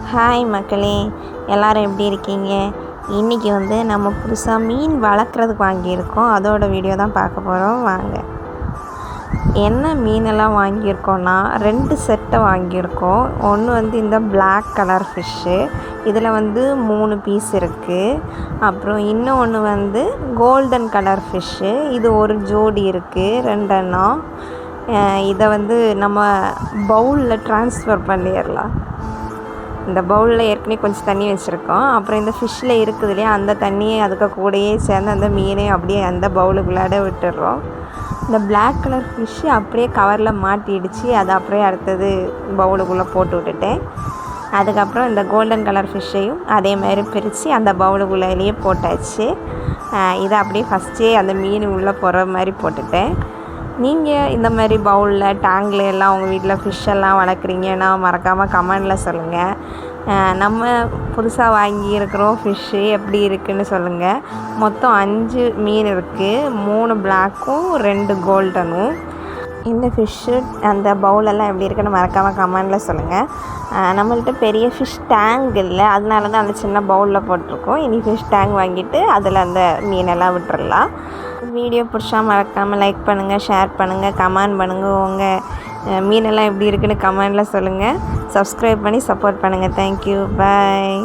Hi மக்களே, எல்லோரும் எப்படி இருக்கீங்க? இன்றைக்கி நம்ம புதுசாக மீன் வளர்க்குறதுக்கு வாங்கியிருக்கோம். அதோட வீடியோ தான் பார்க்க போகிறோம். வாங்க. என்ன மீனெல்லாம் வாங்கியிருக்கோன்னா 2 செட்டை வாங்கியிருக்கோம். ஒன்று இந்த பிளாக் கலர் ஃபிஷ்ஷு, இதில் 3 பீஸ் இருக்குது. அப்புறம் இன்னொன்று கோல்டன் கலர் ஃபிஷ்ஷு, இது ஒரு ஜோடி இருக்குது, 2 எண்ணம். இதை நம்ம பவுலில் ட்ரான்ஸ்ஃபர் பண்ணிடலாம். இந்த பவுலில் ஏற்கனவே கொஞ்சம் தண்ணி வச்சுருக்கோம். அப்புறம் இந்த ஃபிஷ்ஷில் இருக்குது இல்லையா, அந்த தண்ணியை அதுக்கு கூடயே சேர்ந்து அந்த மீனை அப்படியே அந்த பவுலுக்குள்ளாட விட்டுடுறோம். இந்த பிளாக் கலர் ஃபிஷ்ஷு அப்படியே கவரில் மாட்டிடுச்சு. அதை அப்படியே அடுத்தது பவுலுக்குள்ளே போட்டு விட்டுட்டேன். அதுக்கப்புறம் இந்த கோல்டன் கலர் ஃபிஷ்ஷையும் அதே மாதிரி பிரித்து அந்த பவுலுக்குள்ளேயே போட்டாச்சு. இதை அப்படியே ஃபஸ்ட்டே அந்த மீன் உள்ளே போகிற மாதிரி போட்டுட்டேன். நீங்கள் இந்த மாதிரி பவுலில் டேங்கில் எல்லாம் உங்கள் வீட்டில் ஃபிஷ்ஷெல்லாம் வளர்க்குறீங்கன்னா மறக்காமல் கமெண்டில் சொல்லுங்கள். நம்ம புதுசாக வாங்கியிருக்கிறோம் ஃபிஷ்ஷு எப்படி இருக்குதுன்னு சொல்லுங்கள். மொத்தம் 5 மீன் இருக்குது, 3 பிளாக்கும் 2 கோல்டனும். இந்த ஃபிஷ்ஷு அந்த பவுலெல்லாம் எப்படி இருக்குன்னு மறக்காமல் கமெண்டில் சொல்லுங்கள். நம்மள்கிட்ட பெரிய ஃபிஷ் டேங்க் இல்லை, அதனால தான் அந்த சின்ன பவுலில் போட்டிருக்கோம். இனி ஃபிஷ் டேங்க் வாங்கிட்டு அதில் அந்த மீனெல்லாம் விட்டுறலாம். வீடியோ பிடிச்சா மறக்காமல் லைக் பண்ணுங்கள், ஷேர் பண்ணுங்கள், கமெண்ட் பண்ணுங்கள். உங்கள் மீனெல்லாம் எப்படி இருக்குன்னு கமெண்டில் சொல்லுங்கள். சப்ஸ்கிரைப் பண்ணி சப்போர்ட் பண்ணுங்கள். தேங்க்யூ, பாய்.